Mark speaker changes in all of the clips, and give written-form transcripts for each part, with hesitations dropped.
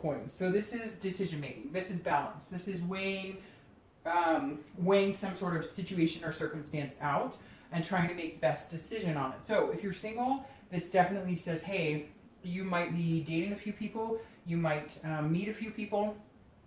Speaker 1: coins. So this is decision making. This is balance. This is weighing some sort of situation or circumstance out and trying to make the best decision on it. So if you're single, this definitely says, hey, you might be dating a few people, you might meet a few people,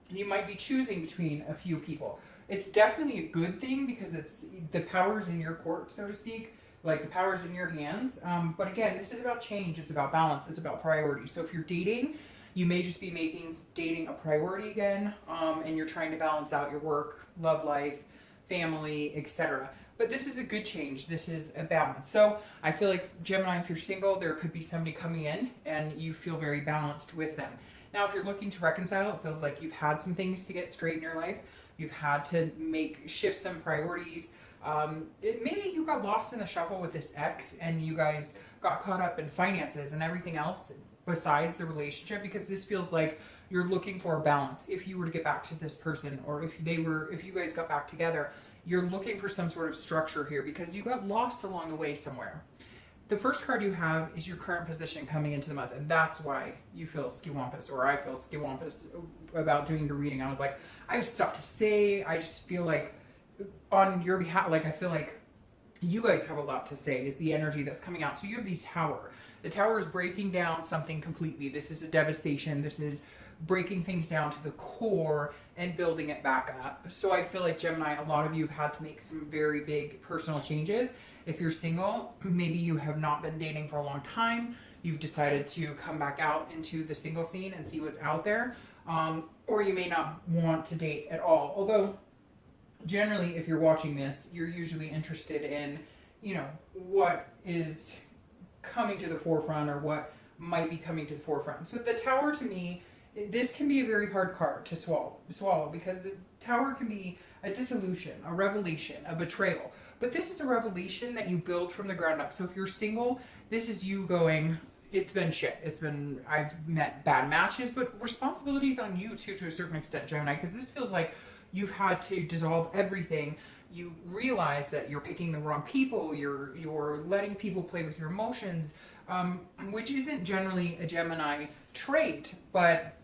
Speaker 1: and you might be choosing between a few people. It's definitely a good thing because it's the power's in your court, so to speak, like the power's in your hands. But again, this is about change, it's about balance, it's about priority. So if you're dating, you may just be making dating a priority again, and you're trying to balance out your work, love life, family, etc. But this is a good change. This is a balance. So I feel like Gemini, if you're single, there could be somebody coming in and you feel very balanced with them. Now, if you're looking to reconcile, it feels like you've had some things to get straight in your life. You've had to shift some priorities. Maybe you got lost in the shuffle with this ex and you guys got caught up in finances and everything else besides the relationship, because this feels like you're looking for a balance. If you were to get back to this person, or if you guys got back together, you're looking for some sort of structure here because you got lost along the way somewhere. The first card you have is your current position coming into the month, and that's why you feel skiwampus, or I feel skiwampus about doing the reading. I was like, I have stuff to say. I just feel like on your behalf, like I feel like you guys have a lot to say is the energy that's coming out. So you have the Tower. The Tower is breaking down something completely. This is a devastation. This is breaking things down to the core and building it back up. So I feel like Gemini, a lot of you have had to make some very big personal changes. If you're single, maybe you have not been dating for a long time. You've decided to come back out into the single scene and see what's out there. Or you may not want to date at all. Although generally, if you're watching this, you're usually interested in, you know, what is coming to the forefront or what might be coming to the forefront. So the Tower, to me, this can be a very hard card to swallow because the Tower can be a dissolution, a revelation, a betrayal. But this is a revelation that you build from the ground up. So if you're single, this is you going, it's been shit. I've met bad matches, but responsibility's on you too, to a certain extent, Gemini, because this feels like you've had to dissolve everything. You realize that you're picking the wrong people. You're letting people play with your emotions, which isn't generally a Gemini trait, but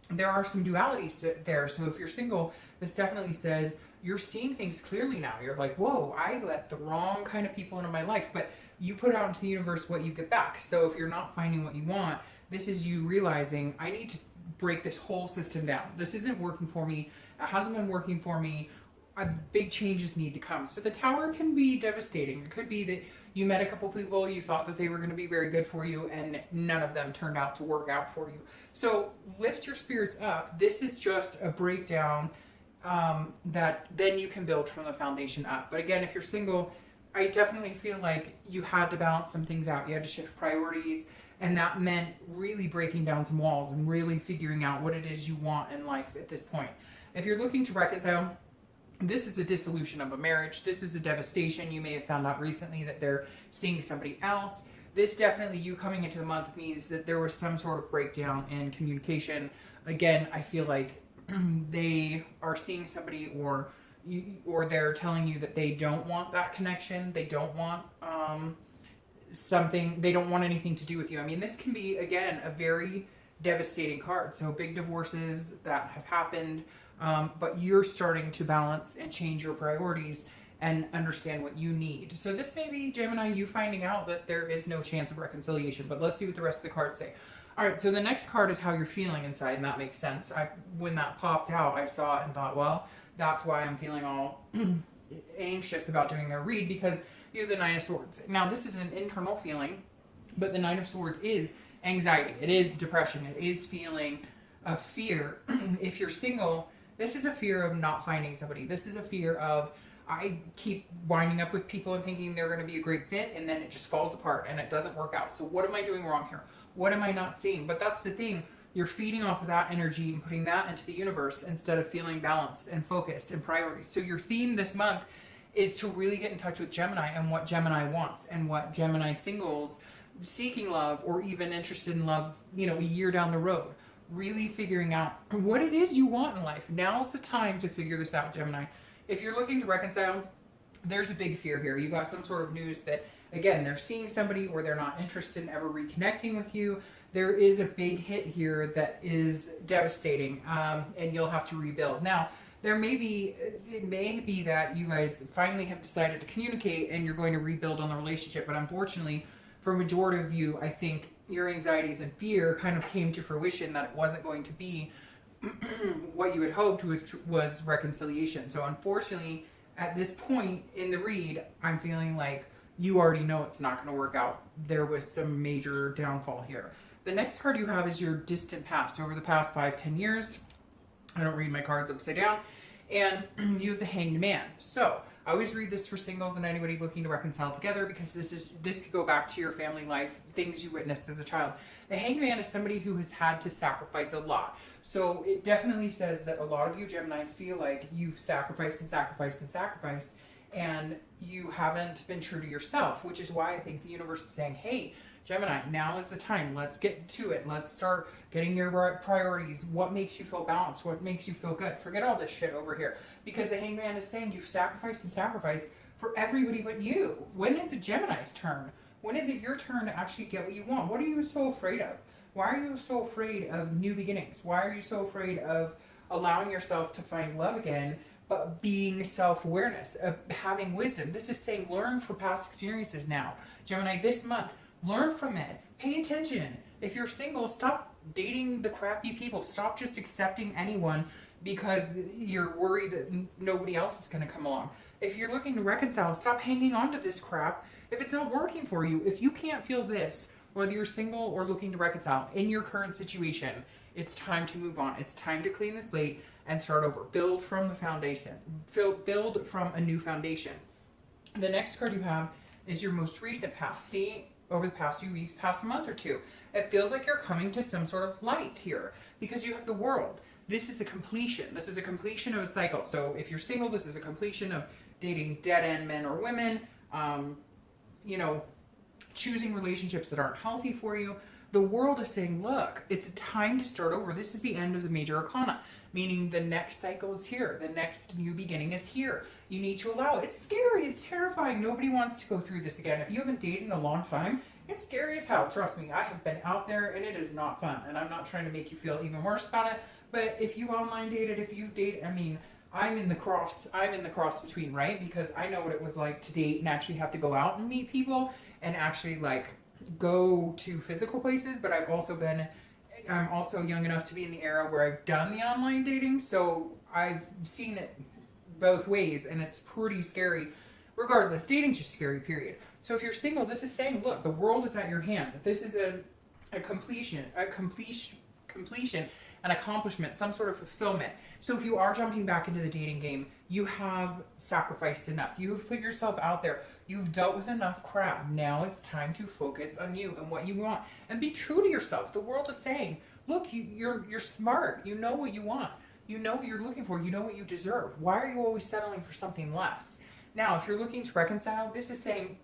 Speaker 1: there are some dualities there. So if you're single, this definitely says you're seeing things clearly now. You're like, whoa, I let the wrong kind of people into my life, but you put out into the universe what you get back. So if you're not finding what you want, this is you realizing, I need to break this whole system down. This isn't working for me. It hasn't been working for me. Big changes need to come. So the Tower can be devastating. It could be that you met a couple people, you thought that they were going to be very good for you, and none of them turned out to work out for you. So lift your spirits up. This is just a breakdown that then you can build from the foundation up. But again, if you're single, I definitely feel like you had to balance some things out. You had to shift priorities, and that meant really breaking down some walls and really figuring out what it is you want in life at this point. If you're looking to reconcile, this is a dissolution of a marriage. This is a devastation. You may have found out recently that they're seeing somebody else. This definitely, you coming into the month, means that there was some sort of breakdown in communication. Again, I feel like they are seeing somebody, or they're telling you that they don't want that connection. They don't want something. They don't want anything to do with you. I mean, this can be, again, a very devastating card. So big divorces that have happened. But you're starting to balance and change your priorities and understand what you need. So this may be, Gemini, you finding out that there is no chance of reconciliation, but let's see what the rest of the cards say. All right, so the next card is how you're feeling inside, and that makes sense. When that popped out, I saw it and thought, well, that's why I'm feeling all anxious about doing their read, because you have the Nine of Swords. Now, this is an internal feeling, but the Nine of Swords is anxiety. It is depression. It is feeling a fear. If you're single, this is a fear of not finding somebody. This is a fear of, I keep winding up with people and thinking they're going to be a great fit, and then it just falls apart and it doesn't work out. So what am I doing wrong here? What am I not seeing? But that's the thing. You're feeding off of that energy and putting that into the universe instead of feeling balanced and focused and priorities. So your theme this month is to really get in touch with Gemini and what Gemini wants and what Gemini singles seeking love or even interested in love, you know, a year down the road. Really figuring out what it is you want in life. Now's the time to figure this out, Gemini. If you're looking to reconcile, there's a big fear here. You got some sort of news that, again, they're seeing somebody or they're not interested in ever reconnecting with you. there is a big hit here that is devastating, and you'll have to rebuild. Now, it may be that you guys finally have decided to communicate and you're going to rebuild on the relationship, but unfortunately, for a majority of you, I think your anxieties and fear kind of came to fruition that it wasn't going to be what you had hoped, which was reconciliation. So unfortunately, at this point in the read, I'm feeling like you already know it's not going to work out. There was some major downfall here. The next card you have is your distant past, over the past 5-10 years. I don't read my cards upside down. And you have the Hanged Man. So I always read this for singles and anybody looking to reconcile together, because this could go back to your family life, things you witnessed as a child. The Hanged Man is somebody who has had to sacrifice a lot. So it definitely says that a lot of you Geminis feel like you've sacrificed and sacrificed and sacrificed, and you haven't been true to yourself, which is why I think the universe is saying, hey, Gemini, now is the time. Let's get to it. Let's start getting your priorities. What makes you feel balanced? What makes you feel good? Forget all this shit over here. Because the Hanged Man is saying you've sacrificed and sacrificed for everybody but you. When is it Gemini's turn? When is it your turn to actually get what you want? What are you so afraid of? Why are you so afraid of new beginnings? Why are you so afraid of allowing yourself to find love again, but being self-awareness, of having wisdom? This is saying learn from past experiences now. Gemini, this month, learn from it. Pay attention. If you're single, stop dating the crappy people. Stop just accepting anyone because you're worried that nobody else is going to come along. If you're looking to reconcile, stop hanging on to this crap. If it's not working for you, if you can't feel this, whether you're single or looking to reconcile in your current situation, it's time to move on. It's time to clean the slate and start over. Build from the foundation. Build from a new foundation. The next card you have is your most recent past. See, over the past few weeks, past a month or two, it feels like you're coming to some sort of light here because you have the World. This is the completion. This is a completion of a cycle. So if you're single, this is a completion of dating dead-end men or women, choosing relationships that aren't healthy for you. The World is saying, look, it's time to start over. This is the end of the major arcana, meaning the next cycle is here. The next new beginning is here. You need to allow it. It's scary. It's terrifying. Nobody wants to go through this again. If you haven't dated in a long time, it's scary as hell. Trust me, I have been out there and it is not fun. And I'm not trying to make you feel even worse about it. But if you online dated, if you've dated, I'm in the cross between, right? Because I know what it was like to date and actually have to go out and meet people and actually go to physical places. But I'm also young enough to be in the era where I've done the online dating. So I've seen it both ways and it's pretty scary. Regardless, dating's just scary, period. So if you're single, this is saying, look, the world is at your hand. This is a completion, an accomplishment, some sort of fulfillment. So if you are jumping back into the dating game, you have sacrificed enough. You've put yourself out there. You've dealt with enough crap. Now it's time to focus on you and what you want and be true to yourself. The world is saying, look, you're smart. You know what you want. You know what you're looking for. You know what you deserve. Why are you always settling for something less? Now, if you're looking to reconcile, this is saying,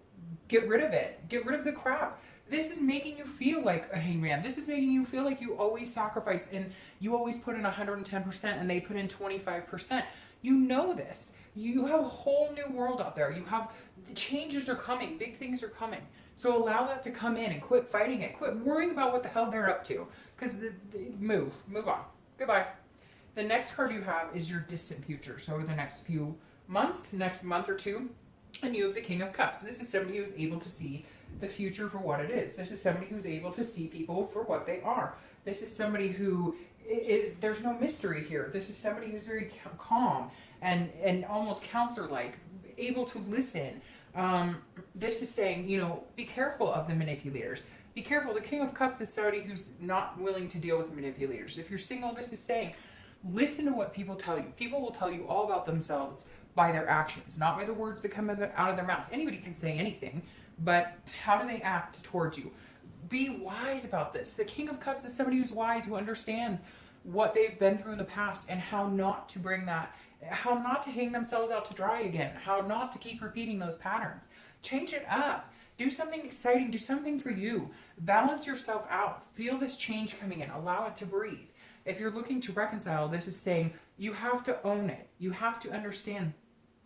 Speaker 1: get rid of it. Get rid of the crap. This is making you feel like a hangman. This is making you feel like you always sacrifice and you always put in 110% and they put in 25%. You know this. You have a whole new world out there. The changes are coming. Big things are coming. So allow that to come in and quit fighting it. Quit worrying about what the hell they're up to. Because move on. Goodbye. The next card you have is your distant future. So over the next few months, next month or two, and you have the King of Cups. This is somebody who's able to see the future for what it is. This is somebody who's able to see people for what they are. This is somebody who there's no mystery here. This is somebody who's very calm and almost counselor-like, able to listen. This is saying, be careful of the manipulators. Be careful. The King of Cups is somebody who's not willing to deal with manipulators. If you're single, this is saying, listen to what people tell you. People will tell you all about themselves by their actions, not by the words that come out of their mouth. Anybody can say anything, but how do they act towards you? Be wise about this. The King of Cups is somebody who's wise, who understands what they've been through in the past and how not to bring that, how not to hang themselves out to dry again, how not to keep repeating those patterns. Change it up. Do something exciting. Do something for you. Balance yourself out. Feel this change coming in. Allow it to breathe. If you're looking to reconcile, this is saying you have to own it. You have to understand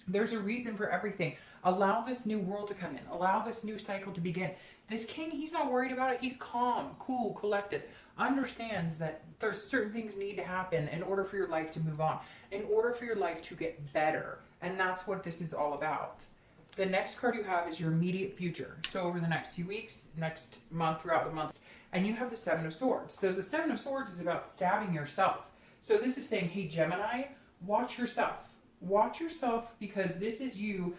Speaker 1: there's a reason for everything. Allow this new world to come in. Allow this new cycle to begin. This king, he's not worried about it. He's calm, cool, collected, understands that there's certain things need to happen in order for your life to move on, in order for your life to get better. And that's what this is all about. The next card you have is your immediate future. So over the next few weeks, next month, throughout the months, and you have the Seven of Swords. So the Seven of Swords is about stabbing yourself. So this is saying, hey, Gemini, watch yourself. Watch yourself, because this is you.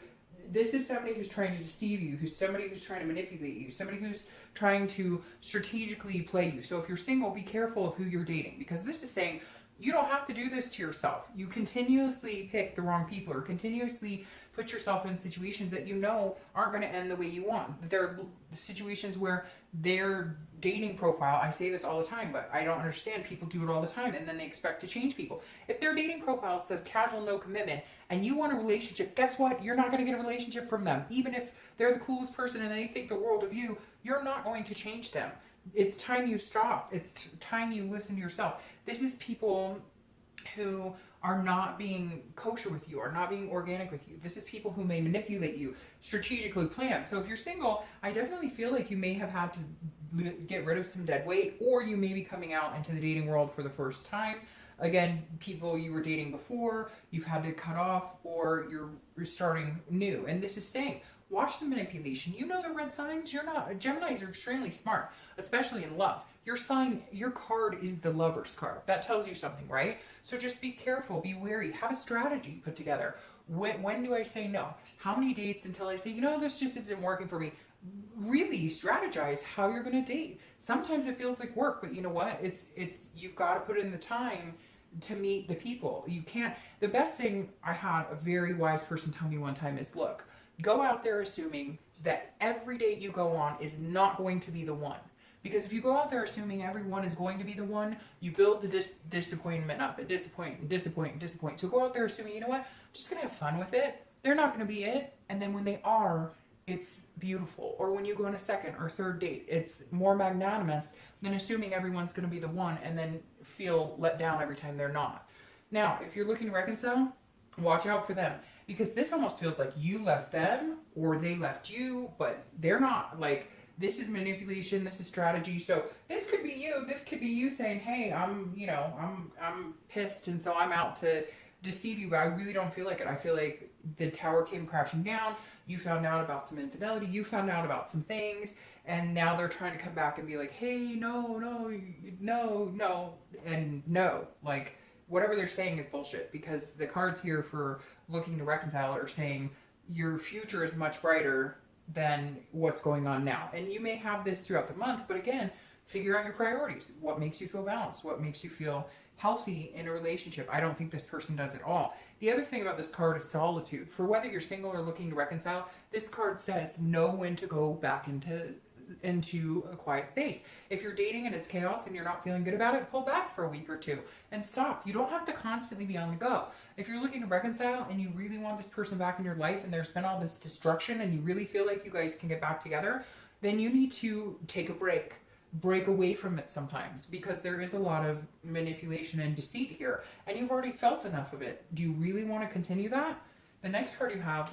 Speaker 1: This is somebody who's trying to deceive you, who's somebody who's trying to manipulate you, somebody who's trying to strategically play you. So if you're single, be careful of who you're dating, because this is saying you don't have to do this to yourself. You continuously pick the wrong people, or continuously put yourself in situations that you know aren't going to end the way you want. There are situations where their dating profile, I say this all the time, but I don't understand, people do it all the time, and then they expect to change people. If their dating profile says casual, no commitment, and you want a relationship, guess what? You're not going to get a relationship from them. Even if they're the coolest person and they think the world of you, you're not going to change them. It's time you stop. It's time you listen to yourself. This is people who are not being kosher with you, are not being organic with you. This is people who may manipulate you, strategically plan. So if you're single, I definitely feel like you may have had to get rid of some dead weight, or you may be coming out into the dating world for the first time. Again, people you were dating before, you've had to cut off, or you're starting new. And this is saying, watch the manipulation. You know the red signs. Geminis are extremely smart, especially in love. Your sign, your card is the Lover's card. That tells you something, right? So just be careful, be wary, have a strategy put together. When do I say no? How many dates until I say, you know, this just isn't working for me? Really strategize how you're going to date. Sometimes it feels like work, but you know what? It's you've got to put in the time to meet the people. You can't. The best thing I had a very wise person tell me one time is, look, go out there assuming that every date you go on is not going to be the one. Because if you go out there assuming everyone is going to be the one, you build the disappointment up, and disappoint. So go out there assuming, you know what, I'm just going to have fun with it. They're not going to be it. And then when they are, it's beautiful. Or when you go on a second or third date, it's more magnanimous than assuming everyone's going to be the one and then feel let down every time they're not. Now, if you're looking to reconcile, watch out for them. Because this almost feels like you left them or they left you, but they're not. Like, this is manipulation, this is strategy. So this could be you. This could be you saying, hey, I'm pissed, and so I'm out to deceive you, but I really don't feel like it. I feel like the tower came crashing down. You found out about some infidelity. You found out about some things, and now they're trying to come back and be like, hey, no, and no. Like, whatever they're saying is bullshit, because the cards here for looking to reconcile are saying your future is much brighter than what's going on now. And you may have this throughout the month, but again, figure out your priorities. What makes you feel balanced? What makes you feel healthy in a relationship? I don't think this person does at all. The other thing about this card is solitude. For whether you're single or looking to reconcile, this card says know when to go back into a quiet space. If you're dating and it's chaos and you're not feeling good about it, pull back for a week or two and stop. You don't have to constantly be on the go. If you're looking to reconcile and you really want this person back in your life and there's been all this destruction and you really feel like you guys can get back together, then you need to take a break away from it sometimes, because there is a lot of manipulation and deceit here, and you've already felt enough of it. Do you really want to continue that? The next card you have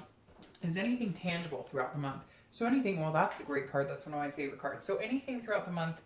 Speaker 1: is anything tangible throughout the month. So anything, well, that's a great card. That's one of my favorite cards. So anything throughout the month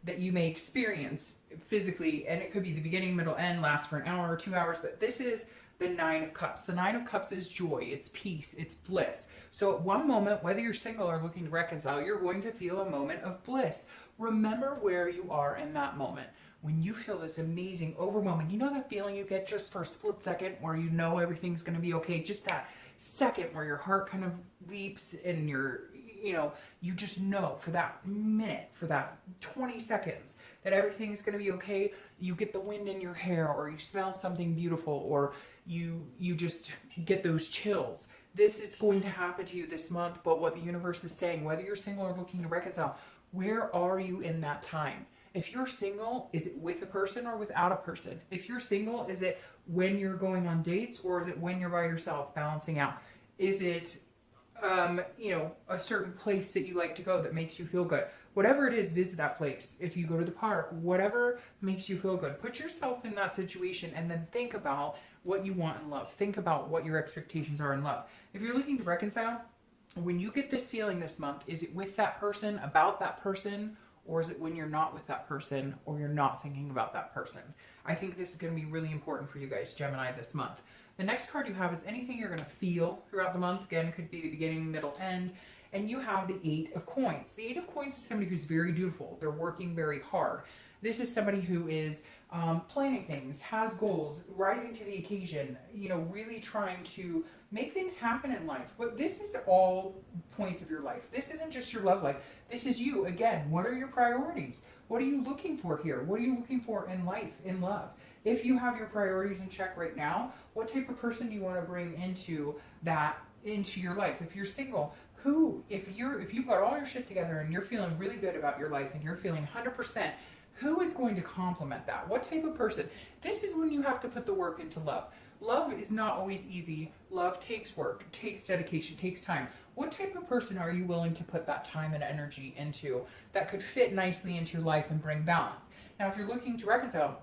Speaker 1: that you may experience physically, and it could be the beginning, middle, end, last for an hour or 2 hours, but this is the Nine of Cups. The Nine of Cups is joy, it's peace, it's bliss. So at one moment, whether you're single or looking to reconcile, you're going to feel a moment of bliss. Remember where you are in that moment. When you feel this amazing, overwhelming, you know that feeling you get just for a split second where you know everything's going to be okay, just that second where your heart kind of leaps and you just know for that minute, for that 20 seconds that everything's going to be okay. You get the wind in your hair, or you smell something beautiful, or you just get those chills. This is going to happen to you this month, but what the universe is saying, whether you're single or looking to reconcile, where are you in that time? If you're single, is it with a person or without a person? If you're single, is it when you're going on dates, or is it when you're by yourself balancing out? Is it, a certain place that you like to go that makes you feel good? Whatever it is, visit that place. If you go to the park, whatever makes you feel good, put yourself in that situation and then think about what you want in love. Think about what your expectations are in love. If you're looking to reconcile, when you get this feeling this month, is it with that person, about that person, or is it when you're not with that person or you're not thinking about that person? I think this is going to be really important for you guys, Gemini, this month. The next card you have is anything you're going to feel throughout the month. Again, could be the beginning, middle, end. And you have the 8 of Coins. The 8 of Coins is somebody who's very dutiful. They're working very hard. This is somebody who is planning things, has goals, rising to the occasion, you know, really trying to make things happen in life. But this is all points of your life. This isn't just your love life. This is you. Again, what are your priorities? What are you looking for here? What are you looking for in life, in love? If you have your priorities in check right now, what type of person do you want to bring into your life? If you're single, if you've got all your shit together and you're feeling really good about your life and you're feeling 100%, who is going to complement that? What type of person? This is when you have to put the work into love. Love is not always easy. Love takes work, takes dedication, takes time. What type of person are you willing to put that time and energy into that could fit nicely into your life and bring balance? Now, if you're looking to reconcile,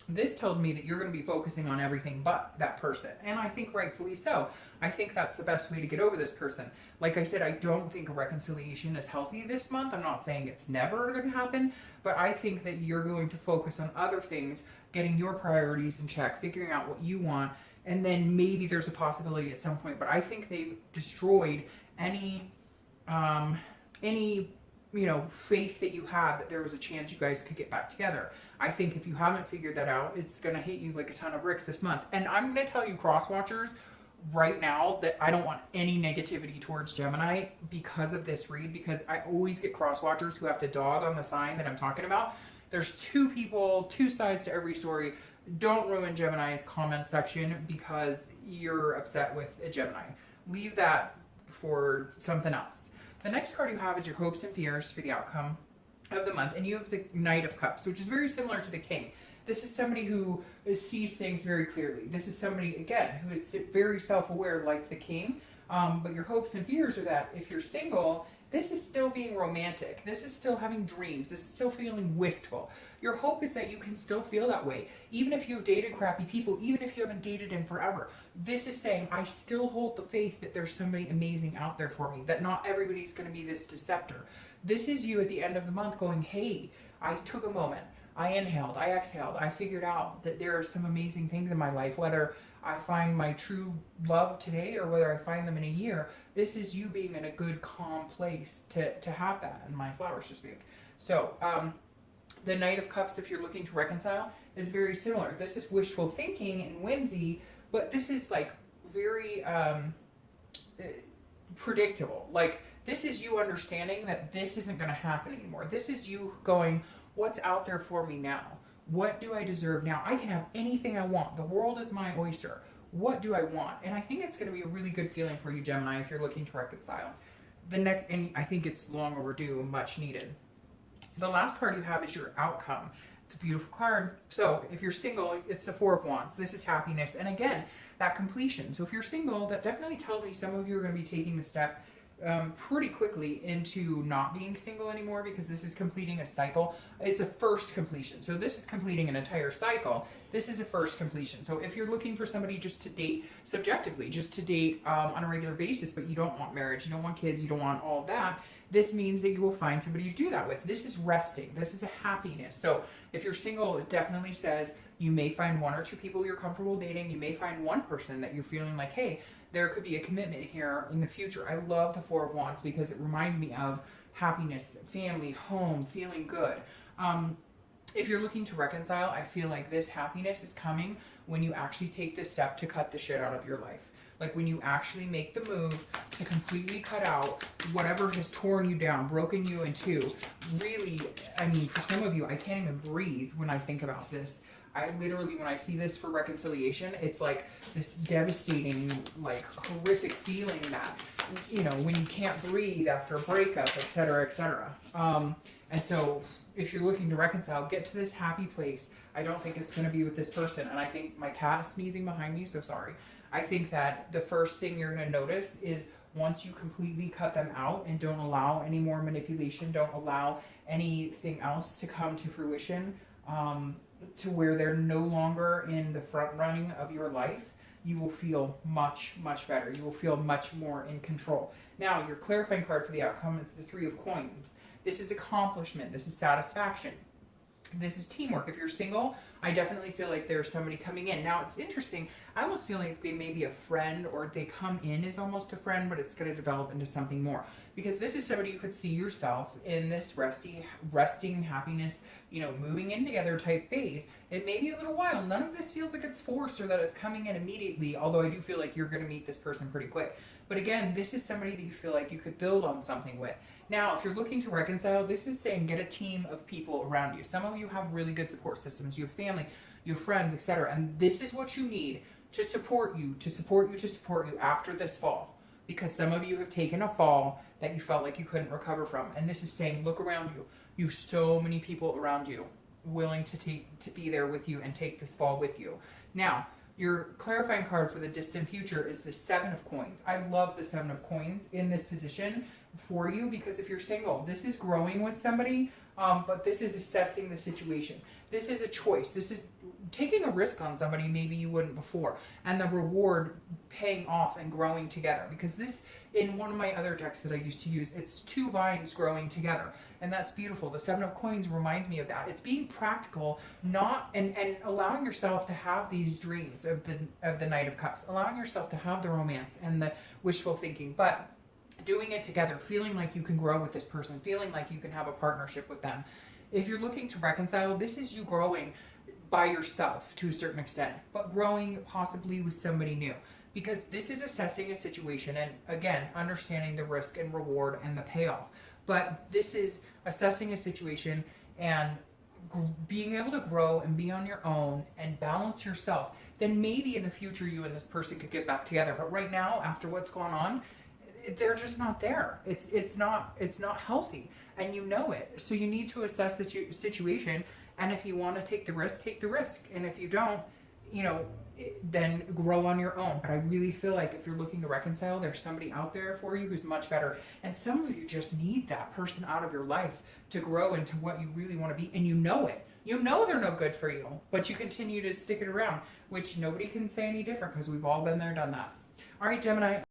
Speaker 1: this tells me that you're going to be focusing on everything but that person. And I think rightfully so. I think that's the best way to get over this person. Like I said, I don't think a reconciliation is healthy this month. I'm not saying it's never going to happen, but I think that you're going to focus on other things, getting your priorities in check, figuring out what you want, and then maybe there's a possibility at some point. But I think they've destroyed any faith that you had that there was a chance you guys could get back together. I think if you haven't figured that out, it's going to hit you like a ton of bricks this month. And I'm going to tell you, cross watchers, right now, that I don't want any negativity towards Gemini because of this read, because I always get cross watchers who have to dog on the sign that I'm talking about. There's 2 people, 2 sides to every story. Don't ruin Gemini's comment section because you're upset with a Gemini. Leave that for something else. The next card you have is your hopes and fears for the outcome of the month. And you have the Knight of Cups, which is very similar to the King. This is somebody who sees things very clearly. This is somebody, again, who is very self-aware like the King. But your hopes and fears are that if you're single, this is still being romantic. This is still having dreams. This is still feeling wistful. Your hope is that you can still feel that way. Even if you've dated crappy people, even if you haven't dated in forever. This is saying, I still hold the faith that there's somebody amazing out there for me, that not everybody's going to be this deceptor. This is you at the end of the month going, hey, I took a moment. I inhaled, I exhaled, I figured out that there are some amazing things in my life, whether I find my true love today or whether I find them in a year. This is you being in a good, calm place to have that. And my flowers just moved. So, the Knight of Cups, if you're looking to reconcile, is very similar. This is wishful thinking and whimsy, but this is like very predictable. Like, this is you understanding that this isn't going to happen anymore. This is you going, what's out there for me now? What do I deserve now? I can have anything I want. The world is my oyster. What do I want? And I think it's going to be a really good feeling for you, Gemini, if you're looking to reconcile. And I think it's long overdue, much needed. The last card you have is your outcome. It's a beautiful card. So if you're single, it's the 4 of Wands. This is happiness. And again, that completion. So if you're single, that definitely tells me some of you are going to be taking the step pretty quickly into not being single anymore, because this is completing a cycle. It's a first completion. So this is completing an entire cycle. This is a first completion. So if you're looking for somebody just to date subjectively, just to date on a regular basis, but you don't want marriage, you don't want kids, you don't want all of that, this means that you will find somebody to do that with. This is resting. This is a happiness. So if you're single, it definitely says you may find 1 or 2 people you're comfortable dating. You may find one person that you're feeling like, hey, there could be a commitment here in the future. I love the 4 of Wands because it reminds me of happiness, family, home, feeling good. If you're looking to reconcile, I feel like this happiness is coming when you actually take this step to cut the shit out of your life. Like when you actually make the move to completely cut out whatever has torn you down, broken you in two. Really, I mean, for some of you, I can't even breathe when I think about this. I literally, when I see this for reconciliation, it's like this devastating, like horrific feeling that, you know, when you can't breathe after a breakup, et cetera, et cetera. And so if you're looking to reconcile, get to this happy place. I don't think it's going to be with this person. And I think my cat is sneezing behind me, so sorry. I think that the first thing you're going to notice is once you completely cut them out and don't allow any more manipulation, don't allow anything else to come to fruition, to where they're no longer in the front running of your life, you will feel much, much better. You will feel much more in control. Now, your clarifying card for the outcome is the Three of Coins. This is accomplishment. This is satisfaction. This is teamwork. If you're single, I definitely feel like there's somebody coming in. Now, it's interesting. I almost feel like they may be a friend, or they come in as almost a friend, but it's going to develop into something more. Because this is somebody you could see yourself in this resting happiness, you know, moving in together type phase. It may be a little while. None of this feels like it's forced or that it's coming in immediately, although I do feel like you're going to meet this person pretty quick. But again, this is somebody that you feel like you could build on something with. Now, if you're looking to reconcile, this is saying get a team of people around you. Some of you have really good support systems. You have family, you have friends, etc. And this is what you need to support you, to support you, to support you after this fall. Because some of you have taken a fall that you felt like you couldn't recover from. And this is saying, look around you. You have so many people around you willing to be there with you and take this fall with you. Now, your clarifying card for the distant future is the Seven of Coins. I love the Seven of Coins in this position for you, because if you're single, this is growing with somebody, but this is assessing the situation. This is a choice. This is taking a risk on somebody maybe you wouldn't before, and the reward paying off and growing together. Because this, in one of my other decks that I used to use, it's two vines growing together, and that's beautiful. The Seven of Coins reminds me of that. It's being practical, not and allowing yourself to have these dreams of the Knight of Cups, allowing yourself to have the romance and the wishful thinking, but doing it together, feeling like you can grow with this person, feeling like you can have a partnership with them. If you're looking to reconcile, this is you growing by yourself to a certain extent, but growing possibly with somebody new. Because this is assessing a situation and, again, understanding the risk and reward and the payoff. But this is assessing a situation and being able to grow and be on your own and balance yourself. Then maybe in the future you and this person could get back together. But right now, after what's going on, they're just not there. It's not healthy, and you know it. So you need to assess the situation, and if you want to take the risk, take the risk. And if you don't, you know, then grow on your own. But I really feel like if you're looking to reconcile, there's somebody out there for you who's much better. And some of you just need that person out of your life to grow into what you really want to be, and you know it. You know they're no good for you, but you continue to stick it around, which nobody can say any different, because we've all been there, done that. All right, Gemini.